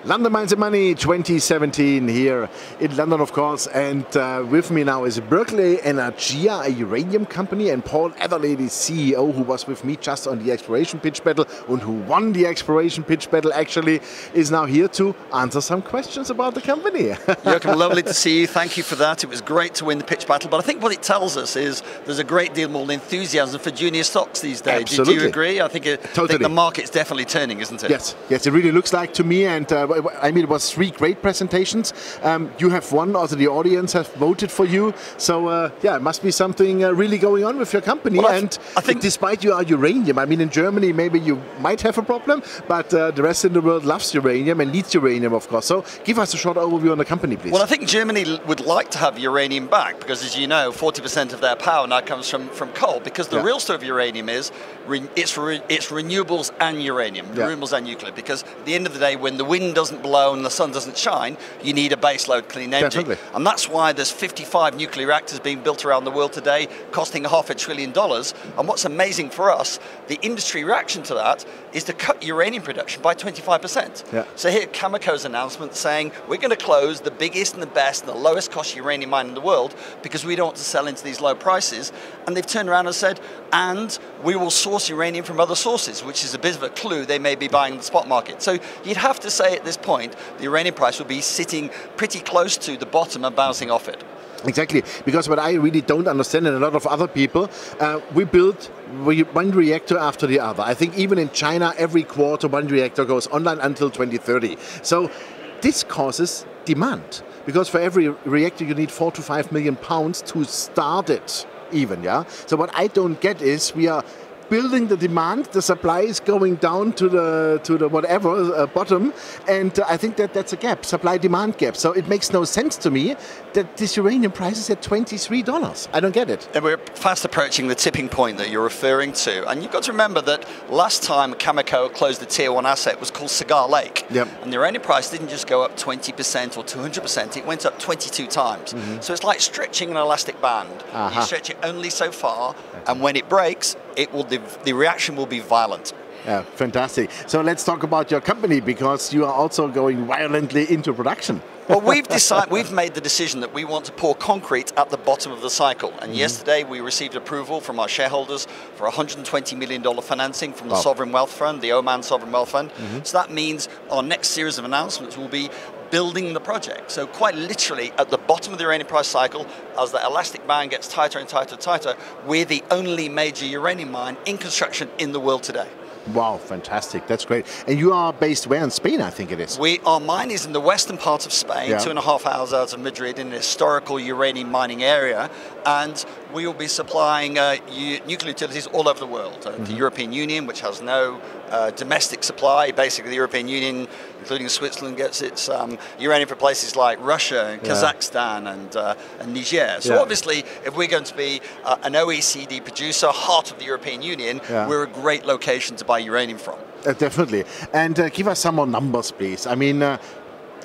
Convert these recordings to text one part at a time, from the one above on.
London Mines and Money 2017 here in London, of course, and with me now is Berkeley Energia, a uranium company, and Paul Atherley, the CEO, who was with me just on the exploration pitch battle and who won the exploration pitch battle actually, is now here to answer some questions about the company. Joachim, lovely to see you. Thank you for that. It was great to win the pitch battle, but I think what it tells us is there's a great deal more enthusiasm for junior stocks these days. Absolutely. Did you agree? I think the market's definitely turning, isn't it? Yes, yes, it really looks like to me, and I mean, it was 3 great presentations. You have won, also the audience have voted for you. So yeah, it must be something really going on with your company. Well, I think despite you are uranium, I mean, in Germany maybe you might have a problem, but the rest of the world loves uranium and needs uranium, of course. So give us a short overview on the company, please. Well, I think Germany would like to have uranium back because, as you know, 40% of their power now comes from coal, because the real story of uranium is it's renewables and uranium, renewables and nuclear, because at the end of the day, when the wind doesn't blow and the sun doesn't shine, you need a baseload clean energy. Definitely. And that's why there's 55 nuclear reactors being built around the world today, costing $500 billion. And what's amazing for us, the industry reaction to that is to cut uranium production by 25%. Yeah. So here, Cameco's announcement saying, we're going to close the biggest and the best and the lowest cost uranium mine in the world because we don't want to sell into these low prices. And they've turned around and said, and we will source uranium from other sources, which is a bit of a clue they may be buying the spot market. So you'd have to say at this point, the uranium price will be sitting pretty close to the bottom and bouncing off it. Exactly, because what I really don't understand, and a lot of other people, we build one reactor after the other. I think even in China, every quarter one reactor goes online until 2030. So this causes demand, because for every reactor you need 4 to 5 million pounds to start it even, yeah? So what I don't get is we are building the demand, the supply is going down to the whatever bottom, and I think that's a gap, supply-demand gap. So it makes no sense to me that this uranium price is at $23. I don't get it. And we're fast approaching the tipping point that you're referring to, and you've got to remember that last time Cameco closed the Tier 1 asset was called Cigar Lake, and the uranium price didn't just go up 20% or 200%, it went up 22 times. So it's like stretching an elastic band. You stretch it only so far, and when it breaks, the reaction will be violent. Yeah, fantastic. So let's talk about your company, because you are also going violently into production. Well, we've made the decision that we want to pour concrete at the bottom of the cycle. And yesterday we received approval from our shareholders for $120 million financing from the Sovereign Wealth Fund, the Oman Sovereign Wealth Fund. So that means our next series of announcements will be building the project. So quite literally at the bottom of the uranium price cycle, as the elastic band gets tighter and tighter and tighter, we're the only major uranium mine in construction in the world today. Wow, fantastic. That's great. And you are based where in Spain, I think it is? Our mine is in the western part of Spain, 2.5 hours out of Madrid, in an historical uranium mining area. And we will be supplying nuclear utilities all over the world. The European Union, which has no domestic supply. Basically, the European Union, including Switzerland, gets its uranium from places like Russia and Kazakhstan and Niger. So obviously, if we're going to be an OECD producer, heart of the European Union, we're a great location to buy uranium from. Definitely. And give us some more numbers, please. I mean,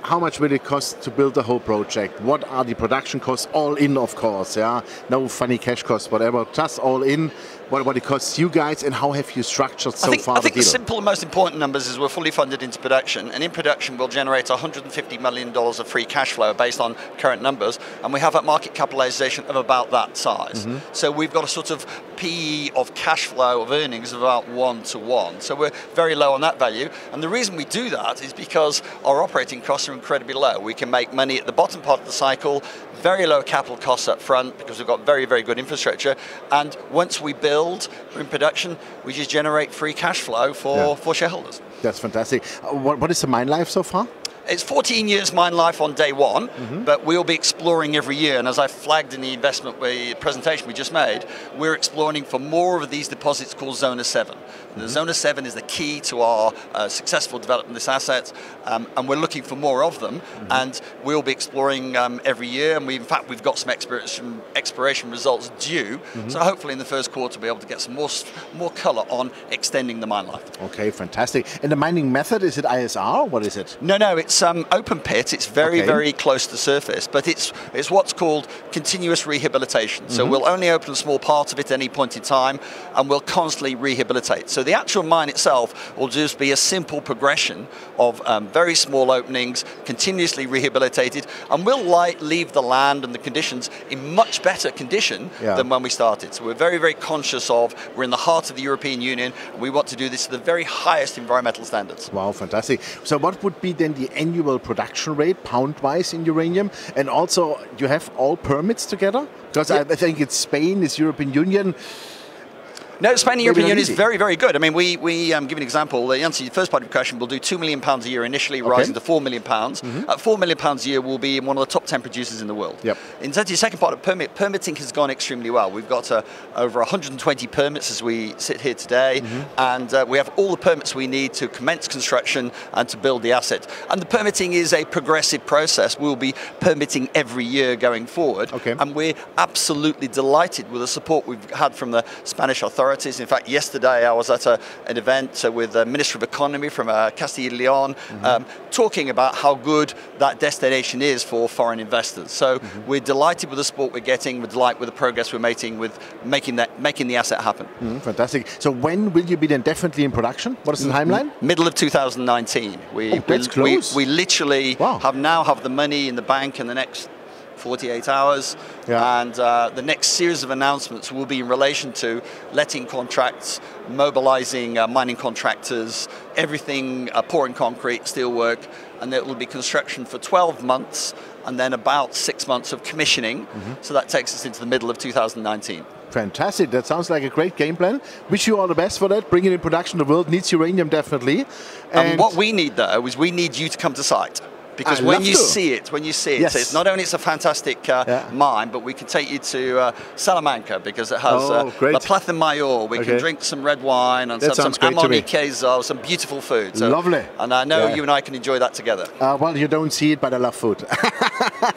how much will it cost to build the whole project? What are the production costs? All in, of course, no funny cash costs, whatever, just all in. What it costs you guys, and how have you structured so far? I think the simple and most important numbers is we're fully funded into production, and in production we'll generate $150 million of free cash flow based on current numbers, and we have a market capitalization of about that size. So we've got a sort of PE of cash flow of earnings of about 1 to 1. So we're very low on that value, and the reason we do that is because our operating costs are incredibly low. We can make money at the bottom part of the cycle, very low capital costs up front because we've got very, very good infrastructure, and once we build in production, we just generate free cash flow for shareholders. That's fantastic. What is the mine life so far? It's 14 years mine life on day one, but we'll be exploring every year. And as I flagged in the investment presentation we just made, we're exploring for more of these deposits called Zona 7. The Zona 7 is the key to our successful development of this asset, and we're looking for more of them. And we'll be exploring every year. And in fact, we've got some exploration results due. So hopefully in the first quarter, we'll be able to get some more color on extending the mine life. Okay, fantastic. And the mining method, is it ISR? What is it? No, it's open pit. It's very close to surface, but it's what's called continuous rehabilitation. So we'll only open a small part of it at any point in time, and we'll constantly rehabilitate. So the actual mine itself will just be a simple progression of very small openings, continuously rehabilitated, and we'll leave the land and the conditions in much better condition than when we started. So we're very, very conscious of, we're in the heart of the European Union, and we want to do this to the very highest environmental standards. Wow, fantastic. So what would be then the annual production rate, pound-wise, in uranium? And also, you have all permits together? Because I think it's Spain, it's European Union. No, Spain and European Union is very, very good. I mean, we give an example. The answer to the first part of the question, we'll do £2 million a year initially, rising to £4 million. At £4 million a year, we'll be one of the top 10 producers in the world. In terms of the second part of permitting has gone extremely well. We've got over 120 permits as we sit here today, and we have all the permits we need to commence construction and to build the asset. And the permitting is a progressive process. We'll be permitting every year going forward, and we're absolutely delighted with the support we've had from the Spanish authorities. In fact, yesterday I was at an event with the Minister of Economy from Castilla y Leon, talking about how good that destination is for foreign investors. So we're delighted with the support we're getting, we're delighted with the progress we're making with making the asset happen. Fantastic. So when will you be then definitely in production? What is the timeline? Middle of 2019. That's close. We literally have the money in the bank in the next 48 hours, and the next series of announcements will be in relation to letting contracts, mobilizing mining contractors, everything, pouring concrete, steelwork, and there will be construction for 12 months and then about 6 months of commissioning. So that takes us into the middle of 2019. Fantastic. That sounds like a great game plan. Wish you all the best for that. Bring it in production. The world needs uranium definitely. And what we need though is we need you to come to site. Because when you see it, so it's not only it's a fantastic mine, but we can take you to Salamanca because it has La Plaza Mayor. We can drink some red wine and some amoni queso, some beautiful food. So, lovely. And I know you and I can enjoy that together. Well, you don't see it, but I love food.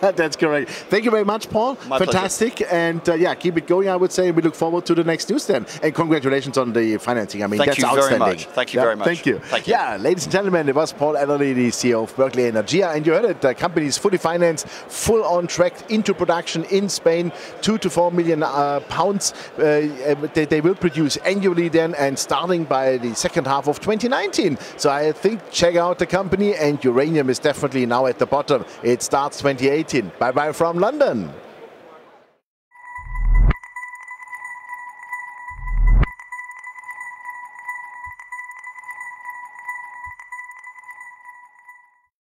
That's correct. Thank you very much, Paul. My fantastic. Pleasure. And keep it going, I would say. We look forward to the next news then. And congratulations on the financing. I mean, that's outstanding. Very much. Thank you very much. Thank you. Thank you. Yeah, ladies and gentlemen, it was Paul Atherley, the CEO of Berkeley Energia. And you heard it, the company is fully financed, full on track into production in Spain, 2 to 4 million pounds. They will produce annually then, and starting by the second half of 2019. So I think check out the company, and uranium is definitely now at the bottom. It starts 2018. Bye-bye from London.